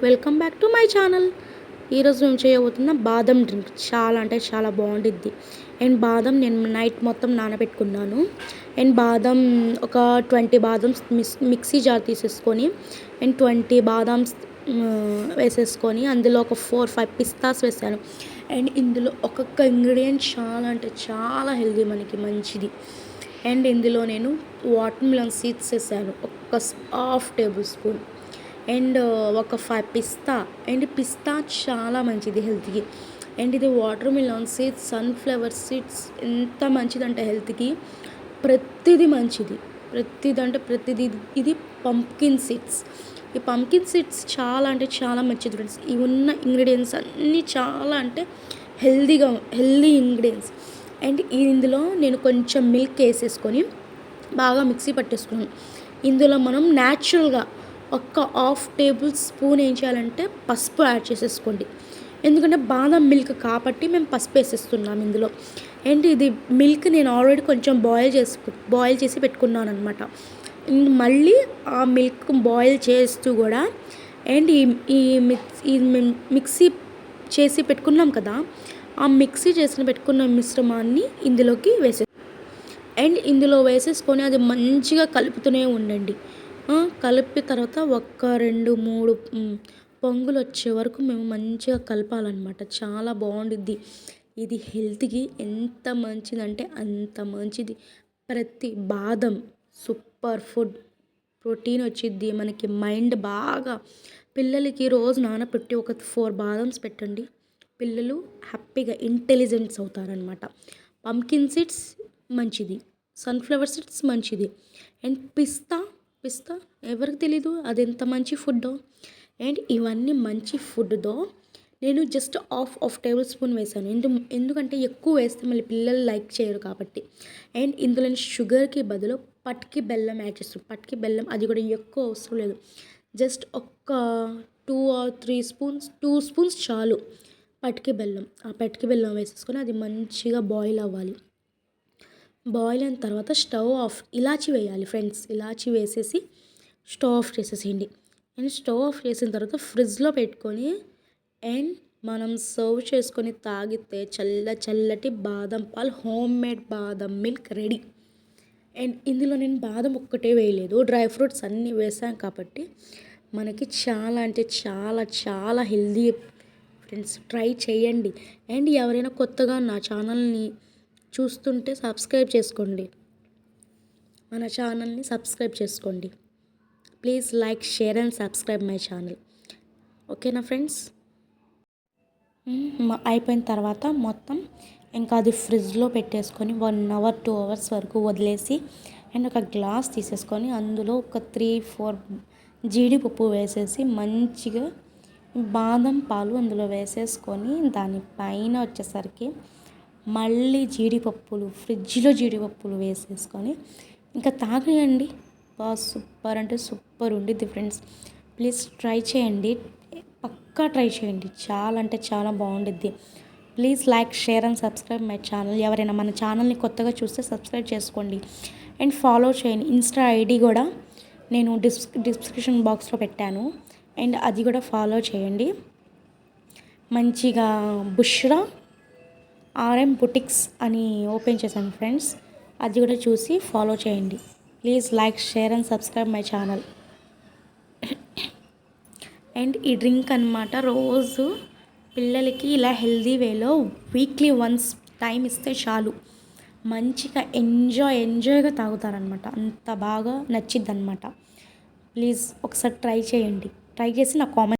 Welcome back to my channel. ఈరోజు నేను చేయబోతున్న బాదం డ్రింక్ చాలా అంటే చాలా బాగుండిద్ది. అండ్ బాదం నేను నైట్ మొత్తం నానబెట్టుకున్నాను. అండ్ బాదం ఒక 20 బాదమ్స్ మిక్సీ జార్ తీసేసుకొని అండ్ 20 బాదామ్స్ వేసేసుకొని అందులో ఒక 4-5 పిస్తాస్ వేసాను. అండ్ ఇందులో ఒక్కొక్క ఇంగ్రీడియంట్ చాలా అంటే చాలా హెల్దీ, మనకి మంచిది. అండ్ ఇందులో నేను వాటర్ మిలన్ సీడ్స్ వేసాను, ఒక హాఫ్ టేబుల్ స్పూన్. అండ్ ఒక 5 పిస్తా. అండ్ పిస్తా చాలా మంచిది హెల్త్కి. అండ్ ఇది water melon seeds, sunflower seeds ఎంత మంచిదంటే హెల్త్కి ప్రతిదీ మంచిది. ప్రతిదీ. ఇది పంప్కిన్ సీడ్స్. ఈ పంప్కిన్ సీడ్స్ చాలా అంటే చాలా మంచిది ఫ్రెండ్స్. ఇవి ఉన్న ఇంగ్రీడియంట్స్ అన్నీ చాలా అంటే హెల్దీ ఇంగ్రీడియంట్స్. అండ్ ఇందులో నేను కొంచెం మిల్క్ వేసేసుకొని బాగా మిక్సీ పట్టేసుకున్నాను. ఇందులో మనం న్యాచురల్గా ఒక హాఫ్ టేబుల్ స్పూన్ ఏం చేయాలంటే పసుపు యాడ్ చేసేసుకోండి. ఎందుకంటే బాదం మిల్క్ కాబట్టి మేము పసుపు వేసేస్తున్నాం ఇందులో. అండ్ ఇది మిల్క్ నేను ఆల్రెడీ కొంచెం బాయిల్ చేసి పెట్టుకున్నాను అనమాట. మళ్ళీ ఆ మిల్క్ బాయిల్ చేస్తూ కూడా అండ్ ఈ మిక్సీ చేసి పెట్టుకున్నాం కదా, ఆ మిక్సీ పెట్టుకున్న మిశ్రమాన్ని ఇందులోకి అండ్ ఇందులో వేసేసుకొని అది మంచిగా కలుపుతూనే ఉండండి. కలిపి తర్వాత ఒక 2-3 పొంగులు వచ్చే వరకు మేము మంచిగా కలపాలన్నమాట. చాలా బాగుండిద్ది. ఇది హెల్త్కి ఎంత మంచిదంటే అంత మంచిది. ప్రతి బాదం సూపర్ ఫుడ్, ప్రోటీన్ వచ్చిద్ది మనకి. మైండ్ బాగా పిల్లలకి రోజు నానబెట్టి ఒక 4 బాదమ్స్ పెట్టండి, పిల్లలు హ్యాపీగా ఇంటెలిజెన్స్ అవుతారనమాట. పంప్కిన్ సీడ్స్ మంచిది, సన్ఫ్లవర్ సీడ్స్ మంచిది. అండ్ పిస్తా ఎవరికి తెలీదు అది ఎంత మంచి ఫుడ్డో. అండ్ ఇవన్నీ మంచి ఫుడ్తో నేను జస్ట్ హాఫ్ టేబుల్ స్పూన్ వేసాను. ఎందుకంటే ఎక్కువ వేస్తే మళ్ళీ పిల్లలు లైక్ చేయరు కాబట్టి. అండ్ ఇందులో షుగర్కి బదులు పటికి బెల్లం యాడ్ చేస్తాను. పటికి బెల్లం అది కూడా ఎక్కువ అవసరం లేదు, జస్ట్ ఒక 2 స్పూన్స్ చాలు పటికి బెల్లం. ఆ పటికి బెల్లం వేసేసుకొని అది మంచిగా బాయిల్ అవ్వాలి. బాయిల్ అయిన తర్వాత స్టవ్ ఆఫ్, ఇలాచి వేయాలి ఫ్రెండ్స్. ఇలాచి వేసేసి స్టవ్ ఆఫ్ చేసేసేయండి. అండ్ స్టవ్ ఆఫ్ చేసిన తర్వాత ఫ్రిడ్జ్లో పెట్టుకొని అండ్ మనం సర్వ్ చేసుకొని తాగితే చల్లటి బాదం పాలు, హోమ్ మేడ్ బాదం మిల్క్ రెడీ. అండ్ ఇందులో నేను బాదం ఒక్కటే వేయలేదు, డ్రై ఫ్రూట్స్ అన్నీ వేసాను కాబట్టి మనకి చాలా అంటే చాలా చాలా హెల్దీ ఫ్రెండ్స్. ట్రై చేయండి. అండ్ ఎవరైనా కొత్తగా నా ఛానల్ని చూస్తుంటే సబ్స్క్రైబ్ చేసుకోండి, మన ఛానల్ని సబ్స్క్రైబ్ చేసుకోండి. Please like, share and subscribe my channel. ఓకేనా ఫ్రెండ్స్? అయిపోయిన తర్వాత మొత్తం ఇంకా అది ఫ్రిడ్జ్లో పెట్టేసుకొని 1 అవర్ 2 అవర్స్ వరకు వదిలేసి అండ్ ఒక గ్లాస్ తీసేసుకొని అందులో ఒక 3-4 జీడిపప్పు వేసేసి మంచిగా బాదం పాలు అందులో వేసేసుకొని దానిపైన వచ్చేసరికి మళ్ళీ ఫ్రిడ్జ్లో జీడిపప్పులు వేసేసుకొని ఇంకా తాగేయండి. సూపర్ అంటే సూపర్ ఉండిద్ది ఫ్రెండ్స్. ప్లీజ్ ట్రై చేయండి, పక్కా ట్రై చేయండి. చాలా అంటే చాలా బాగుండిద్ది. Please like, share and subscribe my channel. ఎవరైనా మన ఛానల్ని కొత్తగా చూస్తే సబ్స్క్రైబ్ చేసుకోండి అండ్ ఫాలో చేయండి. ఇన్స్టా ఐడి కూడా నేను డిస్క్రిప్షన్ బాక్స్లో పెట్టాను అండ్ అది కూడా ఫాలో చేయండి. మంచిగా బుష్రా RM బుటిక్స్ అని ఓపెన్ చేశాను ఫ్రెండ్స్, అది కూడా చూసి ఫాలో చేయండి. Please like, share and subscribe my channel. And ఈ డ్రింక్ అనమాట రోజు పిల్లలకి ఇలా హెల్దీ వేలో వీక్లీ వన్స్ టైం ఇస్తే చాలు, మంచిగా ఎంజాయ్గా తాగుతారనమాట. అంత బాగా నచ్చిద్ది అనమాట. ప్లీజ్ ఒకసారి ట్రై చేయండి. ట్రై చేసి నాకు కామెంట్